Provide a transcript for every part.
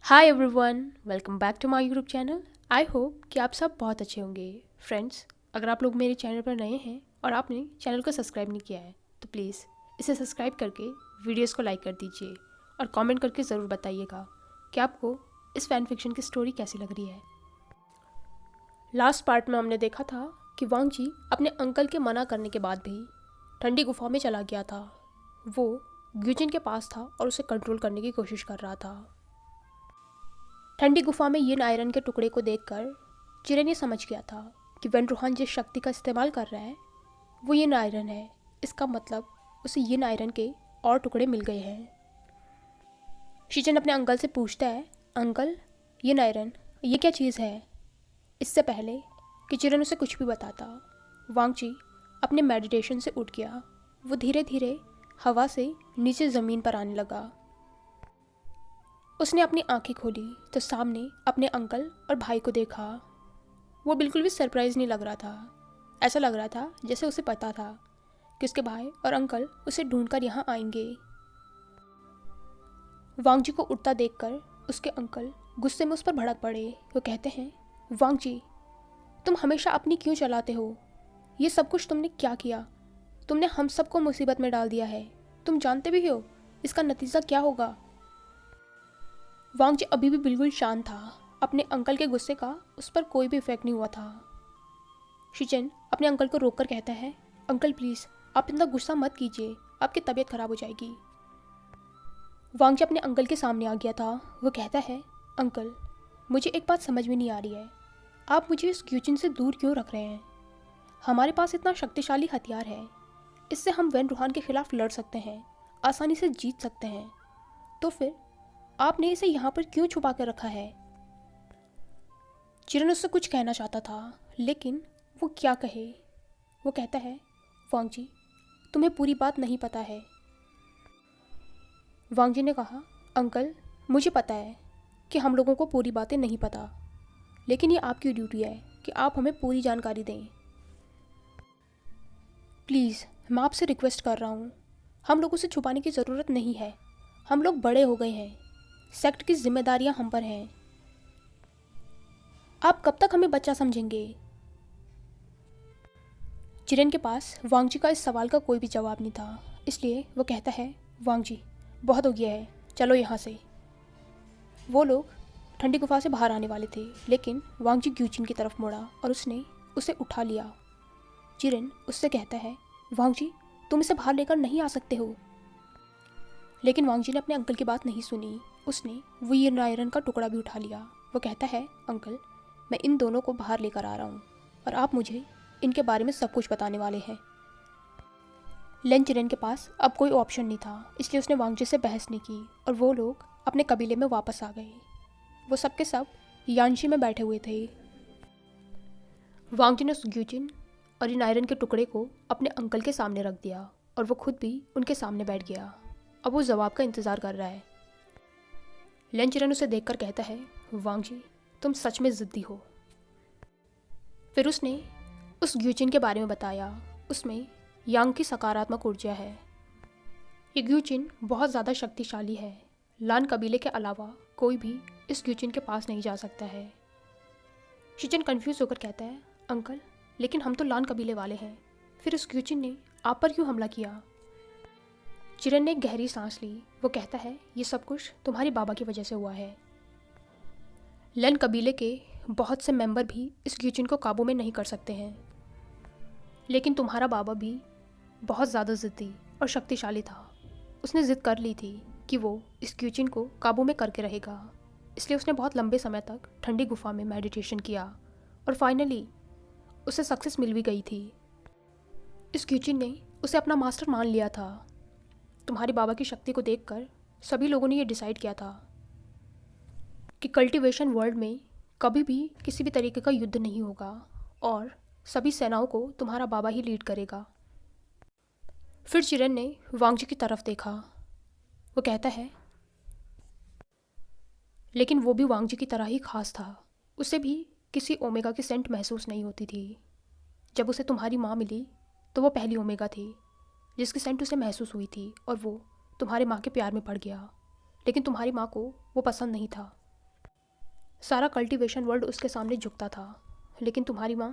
Hi everyone, welcome back to my YouTube channel. I hope कि आप सब बहुत अच्छे होंगे। फ्रेंड्स, अगर आप लोग मेरे चैनल पर नए हैं और आपने चैनल को सब्सक्राइब नहीं किया है तो प्लीज़ इसे सब्सक्राइब करके वीडियोस को लाइक कर दीजिए और कमेंट करके ज़रूर बताइएगा कि आपको इस फैन फिक्शन की स्टोरी कैसी लग रही है। लास्ट पार्ट में हमने देखा था कि वांग जी अपने अंकल के मना करने के बाद भी ठंडी गुफा में चला गया था। वो ग्यूजिन के पास था और उसे कंट्रोल करने की कोशिश कर रहा था। ठंडी गुफा में यिन आयरन के टुकड़े को देखकर चिरेन ये समझ गया था कि वेन रूहान जिस शक्ति का इस्तेमाल कर रहा है वो यिन आयरन है। इसका मतलब उसे यिन आयरन के और टुकड़े मिल गए हैं। शीजन अपने अंकल से पूछता है, अंकल यिन आयरन ये क्या चीज़ है? इससे पहले कि चिरेन उसे कुछ भी बताता, वांग जी अपने मेडिटेशन से उठ गया। वो धीरे धीरे हवा से नीचे ज़मीन पर आने लगा। उसने अपनी आंखें खोली तो सामने अपने अंकल और भाई को देखा। वो बिल्कुल भी सरप्राइज नहीं लग रहा था। ऐसा लग रहा था जैसे उसे पता था कि उसके भाई और अंकल उसे ढूंढकर यहाँ आएंगे। वांग जी को उठता देखकर उसके अंकल गुस्से में उस पर भड़क पड़े। वो कहते हैं, वांग जी तुम हमेशा अपनी क्यों चलाते हो? ये सब कुछ तुमने क्या किया? तुमने हम सबको मुसीबत में डाल दिया है। तुम जानते भी हो इसका नतीजा क्या होगा? वांग जी अभी भी बिल्कुल शांत था। अपने अंकल के गुस्से का उस पर कोई भी इफेक्ट नहीं हुआ था। शिचेन अपने अंकल को रोककर कहता है, अंकल प्लीज़ आप इतना गुस्सा मत कीजिए, आपकी तबीयत खराब हो जाएगी। वांग जी अपने अंकल के सामने आ गया था। वो कहता है, अंकल मुझे एक बात समझ में नहीं आ रही है, आप मुझे इस ग्यूचिन से दूर क्यों रख रहे हैं? हमारे पास इतना शक्तिशाली हथियार है, इससे हम वेन रूहान के खिलाफ लड़ सकते हैं, आसानी से जीत सकते हैं। तो फिर आपने इसे यहाँ पर क्यों छुपा कर रखा है? चिरन उससे कुछ कहना चाहता था लेकिन वो क्या कहे। वो कहता है, वांग जी तुम्हें पूरी बात नहीं पता है। वांग जी ने कहा, अंकल मुझे पता है कि हम लोगों को पूरी बातें नहीं पता, लेकिन ये आपकी ड्यूटी है कि आप हमें पूरी जानकारी दें। प्लीज़ मैं आपसे रिक्वेस्ट कर रहा हूँ, हम लोगों से छुपाने की ज़रूरत नहीं है। हम लोग बड़े हो गए हैं, सेक्ट की जिम्मेदारियां हम पर हैं। आप कब तक हमें बच्चा समझेंगे? चिरेन के पास वांग जी का इस सवाल का कोई भी जवाब नहीं था, इसलिए वो कहता है, वांग जी बहुत हो गया है, चलो यहाँ से। वो लोग ठंडी गुफा से बाहर आने वाले थे लेकिन वांग जी ग्यूचिन की तरफ मुड़ा और उसने उसे उठा लिया। चिरेन उससे कहता है, वांग जी तुम इसे बाहर लेकर नहीं आ सकते हो। लेकिन वांग जी ने अपने अंकल की बात नहीं सुनी। उसने वो यिन आयरन का टुकड़ा भी उठा लिया। वो कहता है, अंकल मैं इन दोनों को बाहर लेकर आ रहा हूँ और आप मुझे इनके बारे में सब कुछ बताने वाले हैं। लेन चिरेन के पास अब कोई ऑप्शन नहीं था, इसलिए उसने वांग जी से बहस नहीं की और वो लोग अपने कबीले में वापस आ गए। वो सब के सब यानशी में बैठे हुए थे। वांग जी ने उस ग्यूचिन और इन आयरन के टुकड़े को अपने अंकल के सामने रख दिया और वो खुद भी उनके सामने बैठ गया। अब वो जवाब का इंतज़ार कर रहा है। लेन चिरेन उसे देखकर कहता है, वांग जी तुम सच में ज़िद्दी हो। फिर उसने उस ग्यूचिन के बारे में बताया। उसमें यांग की सकारात्मक ऊर्जा है। ये ग्यूचिन बहुत ज़्यादा शक्तिशाली है। लान कबीले के अलावा कोई भी इस ग्यूचिन के पास नहीं जा सकता है। शिचन कंफ्यूज होकर कहता है, अंकल लेकिन हम तो लान कबीले वाले हैं, फिर उस ग्यूचिन ने आप पर क्यों हमला किया? चिरेन ने एक गहरी सांस ली। वो कहता है, ये सब कुछ तुम्हारे बाबा की वजह से हुआ है। लन कबीले के बहुत से मेंबर भी इस ग्यूचिन को काबू में नहीं कर सकते हैं, लेकिन तुम्हारा बाबा भी बहुत ज़्यादा ज़िद्दी और शक्तिशाली था। उसने ज़िद कर ली थी कि वो इस ग्यूचिन को काबू में करके रहेगा, इसलिए उसने बहुत लंबे समय तक ठंडी गुफा में मेडिटेशन किया और फाइनली उसे सक्सेस मिल भी गई थी। इस ग्यूचिन ने उसे अपना मास्टर मान लिया था। तुम्हारे बाबा की शक्ति को देखकर सभी लोगों ने ये डिसाइड किया था कि कल्टीवेशन वर्ल्ड में कभी भी किसी भी तरीके का युद्ध नहीं होगा और सभी सेनाओं को तुम्हारा बाबा ही लीड करेगा। फिर चिरेन ने वांग जी की तरफ देखा। वो कहता है, लेकिन वो भी वांग जी की तरह ही खास था। उसे भी किसी ओमेगा की सेंट महसूस नहीं होती थी। जब उसे तुम्हारी माँ मिली तो वो पहली ओमेगा थी जिसकी सेंट उसे महसूस हुई थी और वो तुम्हारे माँ के प्यार में पड़ गया। लेकिन तुम्हारी माँ को वो पसंद नहीं था, सारा कल्टीवेशन वर्ल्ड उसके सामने झुकता था, लेकिन तुम्हारी माँ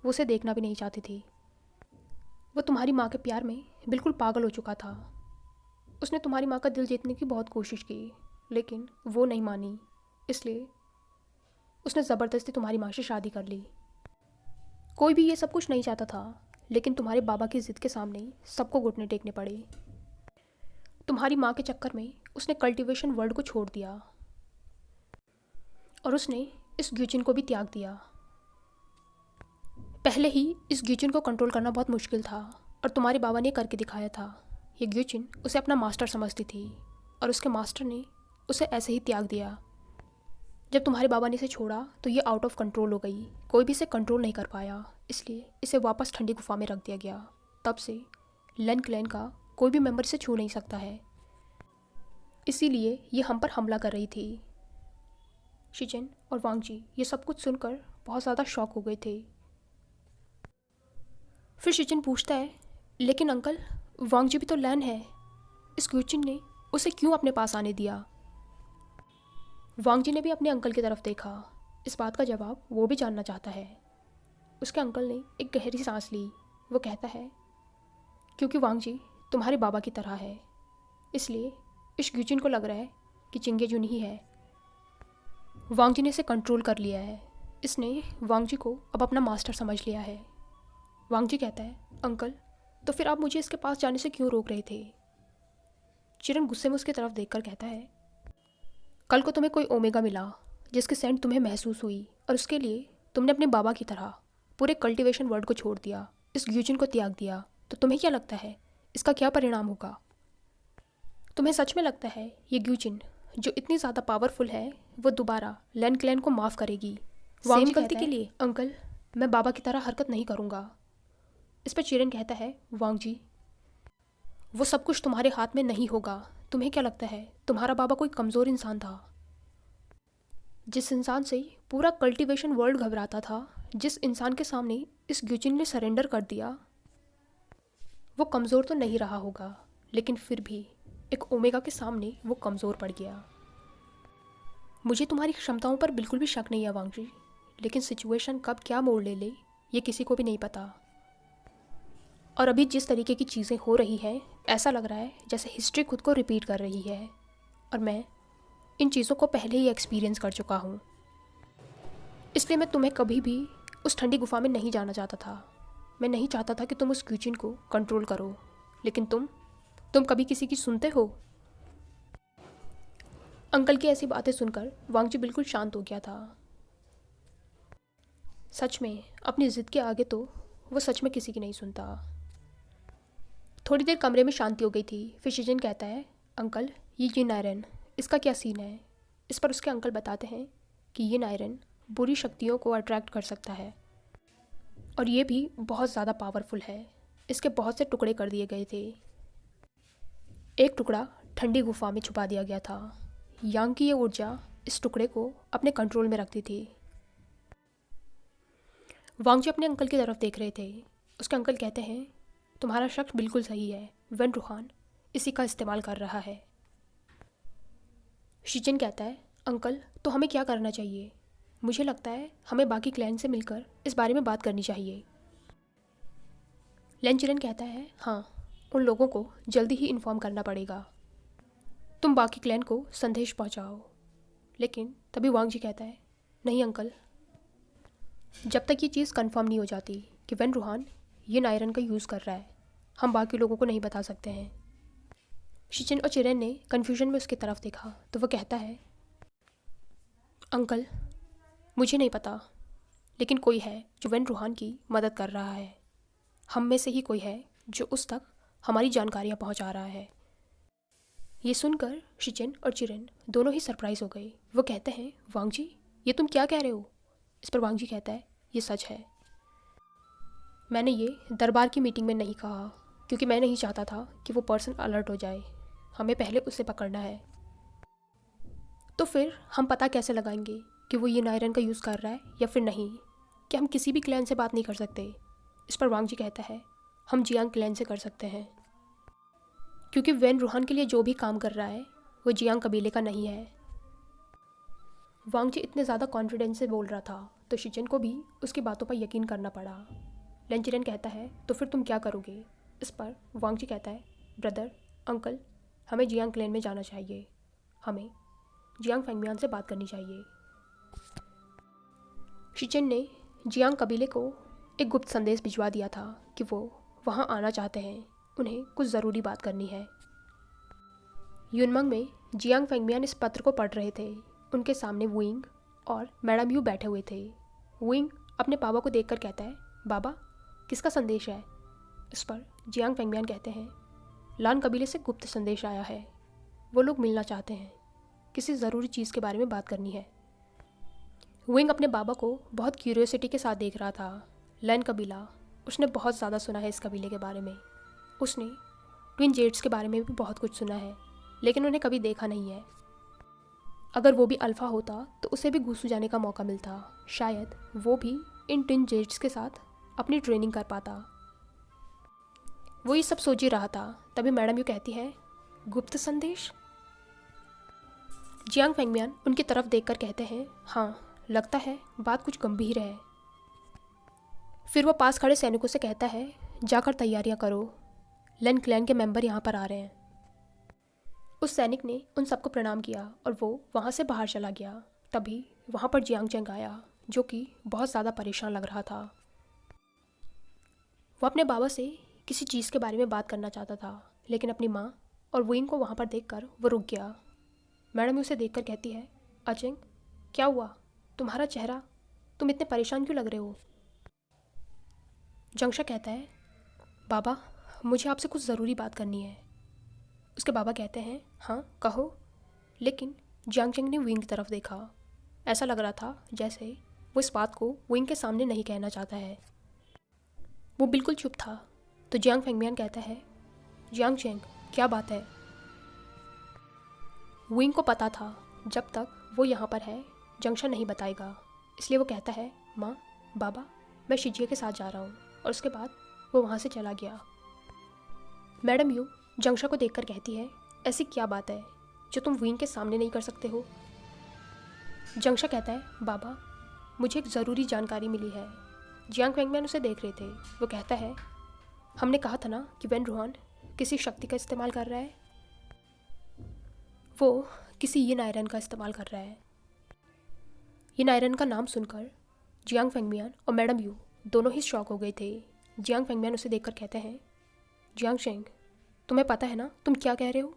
वो उसे देखना भी नहीं चाहती थी। वो तुम्हारी माँ के प्यार में बिल्कुल पागल हो चुका था। उसने तुम्हारी माँ का दिल जीतने की बहुत कोशिश की, लेकिन वो नहीं मानी, इसलिए उसने ज़बरदस्ती तुम्हारी माँ से शादी कर ली। कोई भी ये सब कुछ नहीं चाहता था, लेकिन तुम्हारे बाबा की ज़िद के सामने सबको घुटने टेकने पड़े। तुम्हारी माँ के चक्कर में उसने कल्टीवेशन वर्ल्ड को छोड़ दिया और उसने इस ग्यूचिन को भी त्याग दिया। पहले ही इस ग्यूचिन को कंट्रोल करना बहुत मुश्किल था और तुम्हारे बाबा ने करके दिखाया था। ये ग्यूचिन उसे अपना मास्टर समझती थी और उसके मास्टर ने उसे ऐसे ही त्याग दिया। जब तुम्हारे बाबा ने इसे छोड़ा तो ये आउट ऑफ कंट्रोल हो गई, कोई भी इसे कंट्रोल नहीं कर पाया, इसलिए इसे वापस ठंडी गुफा में रख दिया गया। तब से लन क्लैन का कोई भी मेंबर इसे छू नहीं सकता है, इसीलिए ये हम पर हमला कर रही थी। शिचिन और वांगजी ये सब कुछ सुनकर बहुत ज़्यादा शॉक हो गए थे। फिर शिचिन पूछता है, लेकिन अंकल वांगजी भी तो लैन है, इस ग्यूचिन ने उसे क्यों अपने पास आने दिया? वांगजी ने भी अपने अंकल की तरफ देखा। इस बात का जवाब वो भी जानना चाहता है। उसके अंकल ने एक गहरी सांस ली। वो कहता है, क्योंकि वांगजी तुम्हारे बाबा की तरह है, इसलिए इस ग्यूचिन को लग रहा है कि चिंगे जुन ही है। वांगजी ने इसे कंट्रोल कर लिया है। इसने वांगजी को अब अपना मास्टर समझ लिया है। वांगजी कहता है, अंकल तो फिर आप मुझे इसके पास जाने से क्यों रोक रहे थे? चिरन गुस्से में उसकी तरफ देखकर कहता है, कल को तुम्हें कोई ओमेगा मिला जिसकी सेंट तुम्हें महसूस हुई और उसके लिए तुमने अपने बाबा की तरह पूरे कल्टीवेशन वर्ल्ड को छोड़ दिया, इस ग्यूचिन को त्याग दिया, तो तुम्हें क्या लगता है इसका क्या परिणाम होगा? तुम्हें सच में लगता है ये ग्यूचिन जो इतनी ज़्यादा पावरफुल है वो दोबारा लैन क्लैन को माफ़ करेगी सेम गलती के लिए? अंकल मैं बाबा की तरह हरकत नहीं करूँगा। इस पर चिरन कहता है, वांगजी वो सब कुछ तुम्हारे हाथ में नहीं होगा। तुम्हें क्या लगता है तुम्हारा बाबा कोई कमज़ोर इंसान था? जिस इंसान से पूरा कल्टीवेशन वर्ल्ड घबराता था, जिस इंसान के सामने इस ग्यूचिन ने सरेंडर कर दिया, वो कमज़ोर तो नहीं रहा होगा, लेकिन फिर भी एक ओमेगा के सामने वो कमज़ोर पड़ गया। मुझे तुम्हारी क्षमताओं पर बिल्कुल भी शक नहीं है वांगजी, लेकिन सिचुएशन कब क्या मोड़ ले ये किसी को भी नहीं पता। और अभी जिस तरीके की चीज़ें हो रही हैं, ऐसा लग रहा है जैसे हिस्ट्री खुद को रिपीट कर रही है, और मैं इन चीज़ों को पहले ही एक्सपीरियंस कर चुका हूँ। इसलिए मैं तुम्हें कभी भी उस ठंडी गुफा में नहीं जाना चाहता था। मैं नहीं चाहता था कि तुम उस ग्यूचिन को कंट्रोल करो, लेकिन तुम कभी किसी की सुनते हो? अंकल की ऐसी बातें सुनकर वांगजी बिल्कुल शांत हो गया था। सच में अपनी ज़िद के आगे तो वो सच में किसी की नहीं सुनता। थोड़ी देर कमरे में शांति हो गई थी। फिर शिजिन कहता है, अंकल ये यिन आयरन इसका क्या सीन है? इस पर उसके अंकल बताते हैं कि यिन आयरन बुरी शक्तियों को अट्रैक्ट कर सकता है और ये भी बहुत ज़्यादा पावरफुल है। इसके बहुत से टुकड़े कर दिए गए थे। एक टुकड़ा ठंडी गुफा में छुपा दिया गया था। यांग की ये ऊर्जा इस टुकड़े को अपने कंट्रोल में रखती थी। वांगजी अपने अंकल की तरफ देख रहे थे। उसके अंकल कहते हैं, तुम्हारा शक बिल्कुल सही है, वेन रूहान इसी का इस्तेमाल कर रहा है। शिजिन कहता है, अंकल तो हमें क्या करना चाहिए? मुझे लगता है हमें बाकी क्लैन से मिलकर इस बारे में बात करनी चाहिए। लैन चिरन कहता है, हाँ उन लोगों को जल्दी ही इन्फॉर्म करना पड़ेगा। तुम बाकी क्लैन को संदेश पहुंचाओ। लेकिन तभी वांगजी कहता है, नहीं अंकल, जब तक ये चीज़ कंफर्म नहीं हो जाती कि वेन रूहान यिन आयरन का यूज़ कर रहा है, हम बाकी लोगों को नहीं बता सकते हैं। शिचिन और चिरेन ने कन्फ्यूजन में उसकी तरफ देखा तो वह कहता है, अंकल मुझे नहीं पता, लेकिन कोई है जो वेन रूहान की मदद कर रहा है। हम में से ही कोई है जो उस तक हमारी जानकारियाँ पहुँचा रहा है। ये सुनकर शिचिन और चिरेन दोनों ही सरप्राइज़ हो गए। वो कहते हैं, वांगजी ये तुम क्या कह रहे हो? इस पर वांगजी कहता है, ये सच है। मैंने ये दरबार की मीटिंग में नहीं कहा क्योंकि मैं नहीं चाहता था कि वो पर्सन अलर्ट हो जाए। हमें पहले उसे पकड़ना है। तो फिर हम पता कैसे लगाएंगे कि वो यिन आयरन का यूज़ कर रहा है या फिर नहीं? कि हम किसी भी क्लैन से बात नहीं कर सकते? इस पर वांगजी कहता है, हम जियांग क्लैन से कर सकते हैं, क्योंकि वेन रूहान के लिए जो भी काम कर रहा है वो जियांग कबीले का नहीं है। वांगजी इतने ज़्यादा कॉन्फिडेंस से बोल रहा था तो शिचन को भी उसकी बातों पर यकीन करना पड़ा। लेंचिरन कहता है, तो फिर तुम क्या करोगे? इस पर वांगजी कहता है, ब्रदर, अंकल, हमें जियांग क्लैन में जाना चाहिए। हमें जियांग फेंगमियान से बात करनी चाहिए। शिचन ने जियांग कबीले को एक गुप्त संदेश भिजवा दिया था कि वो वहाँ आना चाहते हैं, उन्हें कुछ ज़रूरी बात करनी है। युनमंग में जियांग फेंगमियान इस पत्र को पढ़ रहे थे। उनके सामने वुइंग और मैडम यू बैठे हुए थे। वुइंग अपने पापा को देखकर कहता है, बाबा, किसका संदेश है? इस पर जियांग फेंगमियान कहते हैं, लान कबीले से गुप्त संदेश आया है। वो लोग मिलना चाहते हैं, किसी ज़रूरी चीज़ के बारे में बात करनी है। विंग अपने बाबा को बहुत क्यूरियोसिटी के साथ देख रहा था। लैन कबीला, उसने बहुत ज़्यादा सुना है इस कबीले के बारे में। उसने ट्विन जेड्स के बारे में भी बहुत कुछ सुना है, लेकिन उन्हें कभी देखा नहीं है। अगर वो भी अल्फ़ा होता तो उसे भी घुस जाने का मौका मिलता। शायद वो भी इन ट्विन जेड्स के साथ अपनी ट्रेनिंग कर पाता। वो ये सब सोच ही रहा था, तभी मैडम यू कहती है, गुप्त संदेश? जियांग फेंगमियान उनकी तरफ देखकर कहते हैं, हाँ, लगता है बात कुछ गंभीर है। फिर वो पास खड़े सैनिकों से कहता है, जाकर तैयारियां करो, लैन क्लैन के मेंबर यहाँ पर आ रहे हैं। उस सैनिक ने उन सबको प्रणाम किया और वो वहाँ से बाहर चला गया। तभी वहाँ पर जियांग चेंग आया, जो कि बहुत ज़्यादा परेशान लग रहा था। वो अपने बाबा से किसी चीज़ के बारे में बात करना चाहता था, लेकिन अपनी माँ और वुइंग को वहाँ पर देखकर वो रुक गया। मैडम उसे देखकर कहती है, अचेंग, क्या हुआ? तुम्हारा चेहरा, तुम इतने परेशान क्यों लग रहे हो? जंगशा कहता है, बाबा, मुझे आपसे कुछ ज़रूरी बात करनी है। उसके बाबा कहते हैं, हाँ, कहो। लेकिन जियांग चेंग ने विंग की तरफ देखा। ऐसा लग रहा था जैसे वो इस बात को विंग के सामने नहीं कहना चाहता है। वो बिल्कुल चुप था। तो जियांग फेंगमियान कहता है, जियांग चेंग, क्या बात है? विंग को पता था जब तक वो यहाँ पर है जंक्शन नहीं बताएगा, इसलिए वो कहता है, माँ, बाबा, मैं शिजिए के साथ जा रहा हूँ। और उसके बाद वो वहाँ से चला गया। मैडम यू जंक्शा को देखकर कहती है, ऐसी क्या बात है जो तुम विंग के सामने नहीं कर सकते हो? जंक्शा कहता है, बाबा, मुझे एक ज़रूरी जानकारी मिली है। जियांग फेंगमियान उसे देख रहे थे। वो कहता है, हमने कहा था ना कि वेन रूहान किसी शक्ति का इस्तेमाल कर रहा है। वो किसी यिन आयरन का इस्तेमाल कर रहा है। यिन आयरन का नाम सुनकर जियांग फेंगमियान और मैडम यू दोनों ही शॉक हो गए थे। जियांग फेंगमियान उसे देखकर कहते हैं, जियांग शेंग, तुम्हें पता है ना तुम क्या कह रहे हो?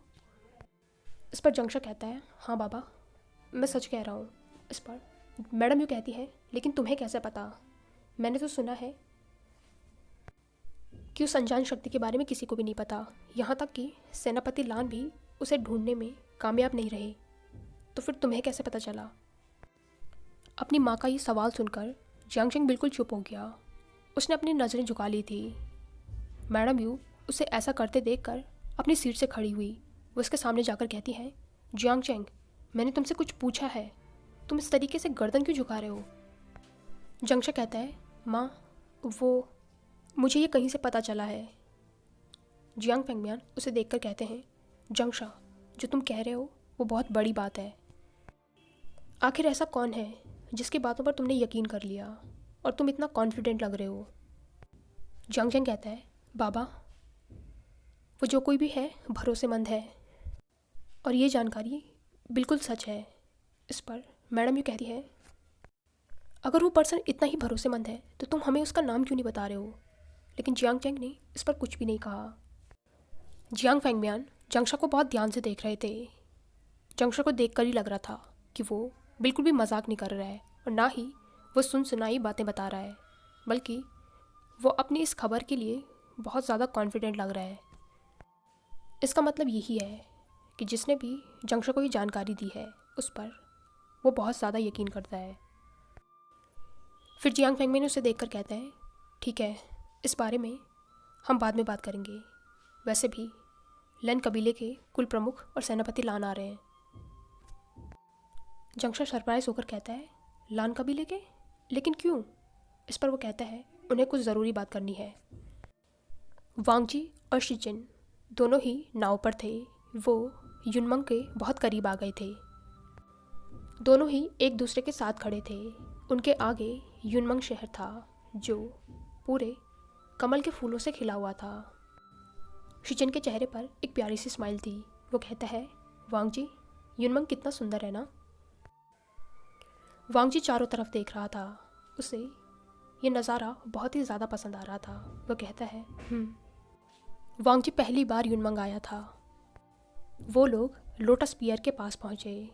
इस पर जंक्शा कहता है, हाँ बाबा, मैं सच कह रहा हूँ। इस पर मैडम यू कहती है, लेकिन तुम्हें कैसे पता? मैंने तो सुना है कि उस अनजान शक्ति के बारे में किसी को भी नहीं पता, यहाँ तक कि सेनापति लान भी उसे ढूंढने में कामयाब नहीं रहे। तो फिर तुम्हें कैसे पता चला? अपनी माँ का ये सवाल सुनकर जियांग शेंग बिल्कुल चुप हो गया। उसने अपनी नज़रें झुका ली थी। मैडम यू उसे ऐसा करते देखकर अपनी सीट से खड़ी हुई। वो उसके सामने जाकर कहती है, जियांग चेंग, मैंने तुमसे कुछ पूछा है, तुम इस तरीके से गर्दन क्यों झुका रहे हो? जंक्शा कहता है, माँ, वो मुझे ये कहीं से पता चला है। जियांग फेंगमियान उसे देखकर कहते हैं, जंक्शा, जो तुम कह रहे हो वो बहुत बड़ी बात है। आखिर ऐसा कौन है जिसकी बातों पर तुमने यकीन कर लिया और तुम इतना कॉन्फिडेंट लग रहे हो? जियांग चेंग कहता है, बाबा, वो जो कोई भी है भरोसेमंद है और ये जानकारी बिल्कुल सच है। इस पर मैडम यू कहती है, अगर वो पर्सन इतना ही भरोसेमंद है तो तुम हमें उसका नाम क्यों नहीं बता रहे हो? लेकिन जियांग चेंग ने इस पर कुछ भी नहीं कहा। जियांग फेंगमियान जंक्शा को बहुत ध्यान से देख रहे थे। जंक्शा को देखकर ही लग रहा था कि वो बिल्कुल भी मजाक नहीं कर रहा है और ना ही वो सुनाई बातें बता रहा है, बल्कि वो अपनी इस खबर के लिए बहुत ज़्यादा कॉन्फिडेंट लग रहा है। इसका मतलब यही है कि जिसने भी जंक्शा को ये जानकारी दी है उस पर वो बहुत ज़्यादा यकीन करता है। फिर जियांग फेंगमियान उसे देखकर कहता है, ठीक है, इस बारे में हम बाद में बात करेंगे। वैसे भी लैन कबीले के कुल प्रमुख और सेनापति लान आ रहे हैं। जंक्शा सरप्राइज होकर कहता है, लान कबीले के? लेकिन क्यों? इस पर वो कहता है, उन्हें कुछ ज़रूरी बात करनी है। वांगजी और शिचिन दोनों ही नाव पर थे। वो युनमंग के बहुत करीब आ गए थे। दोनों ही एक दूसरे के साथ खड़े थे। उनके आगे युनमंग शहर था जो पूरे कमल के फूलों से खिला हुआ था। शिचन के चेहरे पर एक प्यारी सी स्माइल थी। वो कहता है, वांग जी, युनमंग कितना सुंदर है ना। वांग जी चारों तरफ देख रहा था। उसे ये नज़ारा बहुत ही ज़्यादा पसंद आ रहा था। वो कहता है वांग जी पहली बार युनमंग आया था। वो लोग लोटस पियर के पास पहुँचे।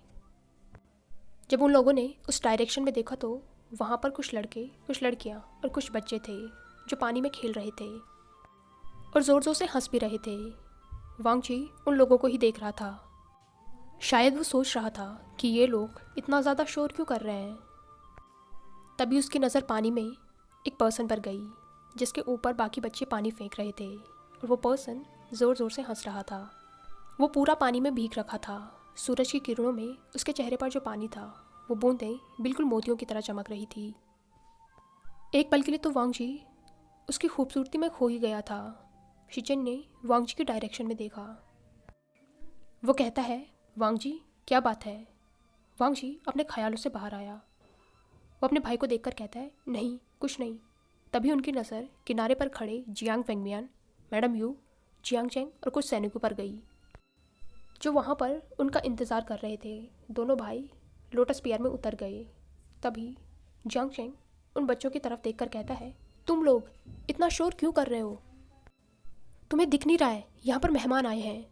जब उन लोगों ने उस डायरेक्शन में देखा तो वहाँ पर कुछ लड़के, कुछ लड़कियाँ और कुछ बच्चे थे जो पानी में खेल रहे थे और ज़ोर ज़ोर से हंस भी रहे थे। वांग जी उन लोगों को ही देख रहा था। शायद वो सोच रहा था कि ये लोग इतना ज़्यादा शोर क्यों कर रहे हैं। तभी उसकी नज़र पानी में एक पर्सन पर गई जिसके ऊपर बाकी बच्चे पानी फेंक रहे थे और वो पर्सन ज़ोर ज़ोर से हंस रहा था। वो पूरा पानी में भीग रखा था। सूरज की किरणों में उसके चेहरे पर जो पानी था वो बूंदें बिल्कुल मोतियों की तरह चमक रही थी। एक पल के लिए तो वांग जी उसकी खूबसूरती में खो ही गया था। शिचन ने वांग जी की डायरेक्शन में देखा। वो कहता है, वांग जी क्या बात है। वांग जी अपने ख्यालों से बाहर आया। वो अपने भाई को देखकर कहता है, नहीं कुछ नहीं। तभी उनकी नज़र किनारे पर खड़े Jiang Fengmian, madam Yu, Jiang Cheng और कुछ सैनिकों पर गई जो वहाँ पर उनका इंतज़ार कर रहे थे। दोनों भाई लोटस पियर में उतर गए। तभी जियांग चेंग उन बच्चों की तरफ देखकर कहता है, तुम लोग इतना शोर क्यों कर रहे हो? तुम्हें दिख नहीं रहा है यहाँ पर मेहमान आए हैं।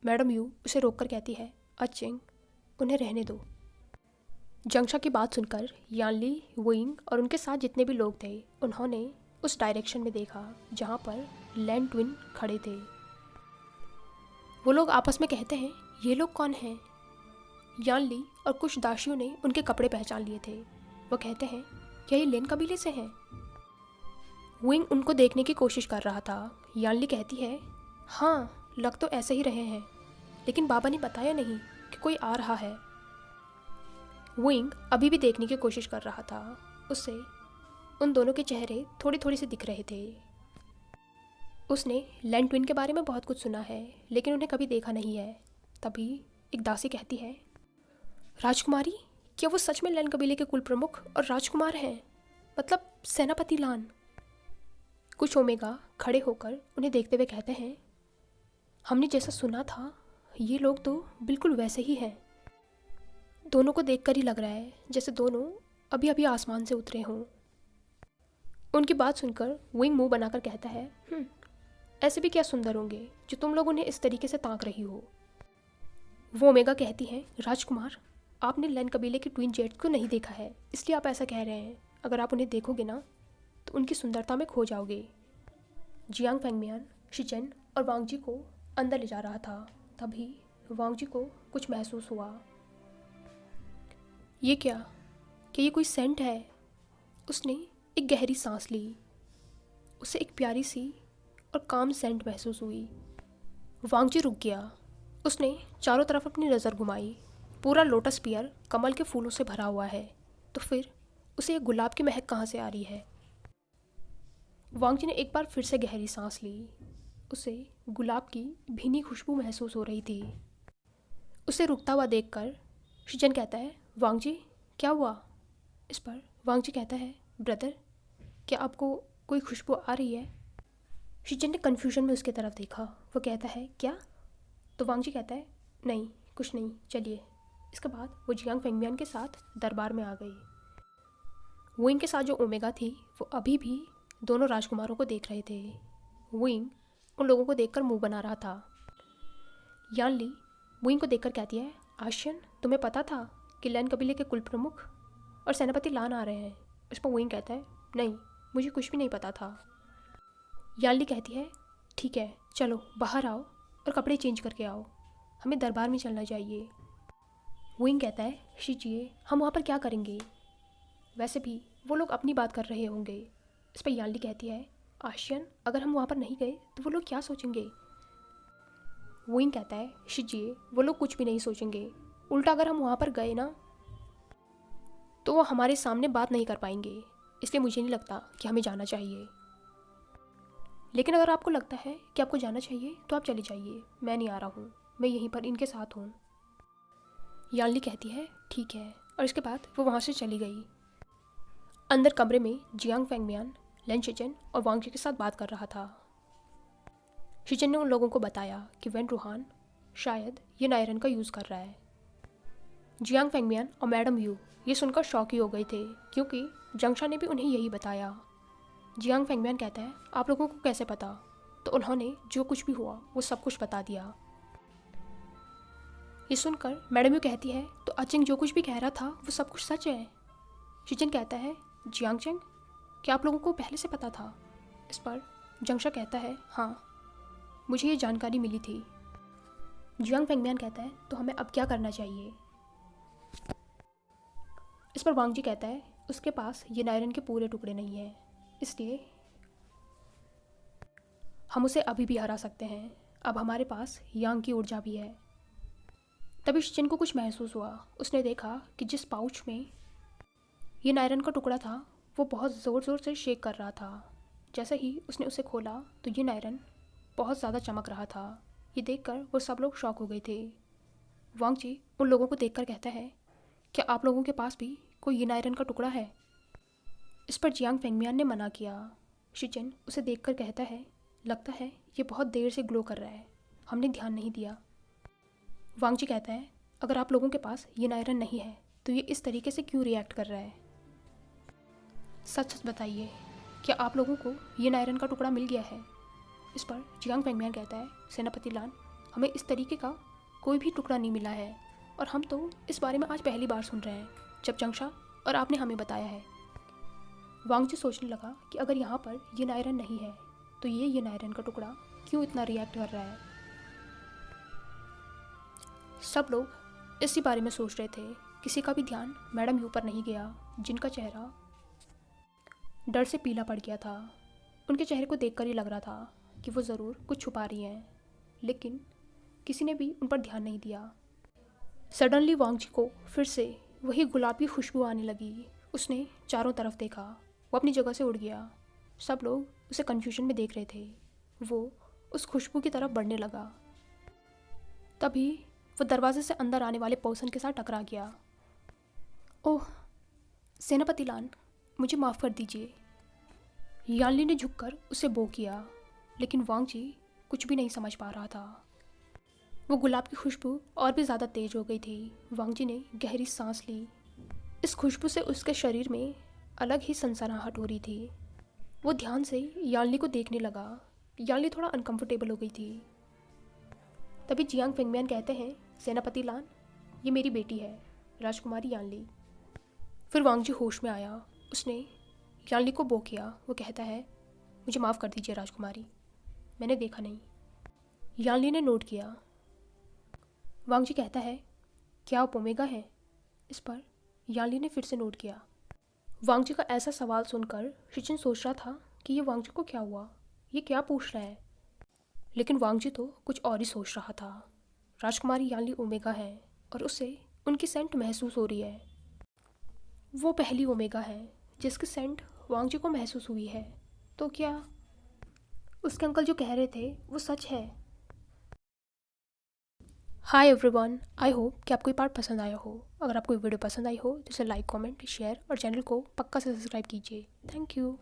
मैडम यू उसे रोककर कहती है, चेंग उन्हें रहने दो। जंगशा की बात सुनकर यानली, वुइंग और उनके साथ जितने भी लोग थे उन्होंने उस डायरेक्शन में देखा जहाँ पर लैन ट्विन खड़े थे। वो लोग आपस में कहते हैं, ये लोग कौन हैं? यानली और कुछ दासियों ने उनके कपड़े पहचान लिए थे। वो कहते हैं, क्या ये लेन कबीले से हैं? विंग उनको देखने की कोशिश कर रहा था। यानली कहती है, हाँ लग तो ऐसे ही रहे हैं, लेकिन बाबा ने बताया नहीं कि कोई आ रहा है। विंग अभी भी देखने की कोशिश कर रहा था। उससे उन दोनों के चेहरे थोड़ी थोड़ी से दिख रहे थे। उसने लैन ट्विन के बारे में बहुत कुछ सुना है लेकिन उन्हें कभी देखा नहीं है। तभी एक दासी कहती है, राजकुमारी, क्या वो सच में लैन कबीले के कुल प्रमुख और राजकुमार हैं? मतलब सेनापति लान। कुछ ओमेगा खड़े होकर उन्हें देखते हुए कहते हैं, हमने जैसा सुना था ये लोग तो बिल्कुल वैसे ही हैं। दोनों को देखकर ही लग रहा है जैसे दोनों अभी अभी आसमान से उतरे हों। उनकी बात सुनकर विंग मुंह बनाकर कहता है, ऐसे भी क्या सुंदर होंगे जो तुम लोग उन्हें इस तरीके से ताक रही हो। वो ओमेगा कहती है, राजकुमार, आपने लैन कबीले के ट्विन जेट को नहीं देखा है इसलिए आप ऐसा कह रहे हैं। अगर आप उन्हें देखोगे ना तो उनकी सुंदरता में खो जाओगे। जियांग फेंगमियान शिचन और वांग जी को अंदर ले जा रहा था। तभी वांग जी को कुछ महसूस हुआ। ये क्या ये कोई सेंट है? उसने एक गहरी सांस ली। उसे एक प्यारी सी और काम सेंट महसूस हुई। वांग जी रुक गया। उसने चारों तरफ अपनी नज़र घुमाई। पूरा लोटस पियर कमल के फूलों से भरा हुआ है, तो फिर उसे एक गुलाब की महक कहाँ से आ रही है? वांग जी ने एक बार फिर से गहरी सांस ली। उसे गुलाब की भीनी खुशबू महसूस हो रही थी। उसे रुकता हुआ देखकर शिचन कहता है, वांग जी क्या हुआ? इस पर वांग जी कहता है, ब्रदर, क्या आपको कोई खुशबू आ रही है? शिचन ने कन्फ्यूजन में उसके तरफ देखा। वो कहता है, क्या? तो वांग जी कहता है, नहीं कुछ नहीं, चलिए। इसके बाद वो जियांग फेंगमियान के साथ दरबार में आ गई। विंग के साथ जो ओमेगा थी वो अभी भी दोनों राजकुमारों को देख रहे थे। विंग उन लोगों को देखकर मुंह बना रहा था। यानली विंग को देखकर कहती है, आशियन, तुम्हें पता था कि लैन कबीले के कुल प्रमुख और सेनापति लान आ रहे हैं? उस पर विंग कहता है, नहीं मुझे कुछ भी नहीं पता था। यानली कहती है, ठीक है चलो बाहर आओ और कपड़े चेंज करके आओ, हमें दरबार में चलना चाहिए। विंग कहता है, शीजिए, हम वहाँ पर क्या करेंगे? वैसे भी वो लोग अपनी बात कर रहे होंगे। इस पर यानली कहती है, आशियन, अगर हम वहाँ पर नहीं गए तो वो लोग क्या सोचेंगे? विंग कहता है, शीजिए, वो लोग कुछ भी नहीं सोचेंगे। उल्टा अगर हम वहाँ पर गए ना तो वो हमारे सामने बात नहीं कर पाएंगे, इसलिए मुझे नहीं लगता कि हमें जाना चाहिए। लेकिन अगर आपको लगता है कि आपको जाना चाहिए तो आप चले जाइए, मैं नहीं आ रहा हूँ, मैं यहीं पर इनके साथ हूँ। यानली कहती है, ठीक है। और इसके बाद वो वहाँ से चली गई। अंदर कमरे में जियांग फेंगमियान लेन शिचेन और वांग जी के साथ बात कर रहा था। शिचेन ने उन लोगों को बताया कि वेन रूहान शायद ये नायरन का यूज़ कर रहा है। जियांग फेंगमियान और मैडम यू ये सुनकर शॉक ही हो गए थे, क्योंकि जंगशा ने भी उन्हें यही बताया। जियांग फेंगमियान कहता है, आप लोगों को कैसे पता? तो उन्होंने जो कुछ भी हुआ वो सब कुछ बता दिया। ये सुनकर मैडम यू कहती है, तो अचिंग जो कुछ भी कह रहा था वो सब कुछ सच है? शिचेन कहता है, जियांग चेंग, क्या आप लोगों को पहले से पता था? इस पर जंगशा कहता है, हाँ, मुझे ये जानकारी मिली थी। जियांग फेंगमियान कहता है, तो हमें अब क्या करना चाहिए? इस पर वांग जी कहता है, उसके पास ये नायरन के पूरे टुकड़े नहीं हैं, इसलिए हम उसे अभी भी हरा सकते हैं। अब हमारे पास यांग की ऊर्जा भी है। तभी शिचेन को कुछ महसूस हुआ। उसने देखा कि जिस पाउच में ये नायरन का टुकड़ा था वो बहुत ज़ोर ज़ोर से शेक कर रहा था। जैसे ही उसने उसे खोला तो ये नायरन बहुत ज़्यादा चमक रहा था। ये देखकर वो सब लोग शॉक हो गए थे। वांग जी उन लोगों को देखकर कहता है, क्या आप लोगों के पास भी कोई ये नायरन का टुकड़ा है? इस पर जियांग फेंगमियान ने मना किया। शिचेन उसे देखकर कहता है, लगता है ये बहुत देर से ग्लो कर रहा है, हमने ध्यान नहीं दिया। वांग जी कहता है, अगर आप लोगों के पास ये नायरन नहीं है तो ये इस तरीके से क्यों रिएक्ट कर रहा है? सच सच बताइए, क्या आप लोगों को ये नायरन का टुकड़ा मिल गया है? इस पर जियांग फेंगमियान कहता है, सेनापति लान, हमें इस तरीके का कोई भी टुकड़ा नहीं मिला है और हम तो इस बारे में आज पहली बार सुन रहे हैं, जब जंगशा और आपने हमें बताया है। वांग जी सोचने लगा कि अगर यहाँ पर ये नायरन नहीं है तो ये नायरन का टुकड़ा क्यों इतना रिएक्ट कर रहा है। सब लोग इसी बारे में सोच रहे थे। किसी का भी ध्यान मैडम यू पर नहीं गया, जिनका चेहरा डर से पीला पड़ गया था। उनके चेहरे को देखकर ही लग रहा था कि वो ज़रूर कुछ छुपा रही हैं, लेकिन किसी ने भी उन पर ध्यान नहीं दिया। सडनली वांग जी को फिर से वही गुलाबी खुशबू आने लगी। उसने चारों तरफ देखा, वो अपनी जगह से उड़ गया। सब लोग उसे कन्फ्यूजन में देख रहे थे। वो उस खुशबू की तरफ बढ़ने लगा। तभी वो दरवाजे से अंदर आने वाले पर्सन के साथ टकरा गया। ओह सेनापति लान, मुझे माफ़ कर दीजिए। यानली ने झुककर उसे बो किया, लेकिन वांग जी कुछ भी नहीं समझ पा रहा था। वो गुलाब की खुशबू और भी ज़्यादा तेज हो गई थी। वांग जी ने गहरी सांस ली। इस खुशबू से उसके शरीर में अलग ही सनसनाहट हो रही थी। वो ध्यान से यानली को देखने लगा। यानली थोड़ा अनकंफर्टेबल हो गई थी। तभी जियांग फेंगमियान कहते हैं, सेनापति लान, ये मेरी बेटी है, राजकुमारी यानली। फिर वांग जी होश में आया। उसने यानली को बो किया। वो कहता है, मुझे माफ़ कर दीजिए राजकुमारी, मैंने देखा नहीं। यानली ने नोट किया। वांग जी कहता है, क्या आप ओमेगा हैं? इस पर यानली ने फिर से नोट किया। वांग जी का ऐसा सवाल सुनकर शिचेन सोच रहा था कि ये वांग जी को क्या हुआ, ये क्या पूछ रहा है। लेकिन वांग जी तो कुछ और ही सोच रहा था। राजकुमारी यानली ओमेगा है और उसे उनकी सेंट महसूस हो रही है। वो पहली ओमेगा है जिसकी सेंट वांग जी को महसूस हुई है। तो क्या उसके अंकल जो कह रहे थे वो सच है? हाय एवरीवन, आई होप कि आपको ये पार्ट पसंद आया हो। अगर आपको ये वीडियो पसंद आई हो तो इसे लाइक, कमेंट, शेयर और चैनल को पक्का से सब्सक्राइब कीजिए। Thank you.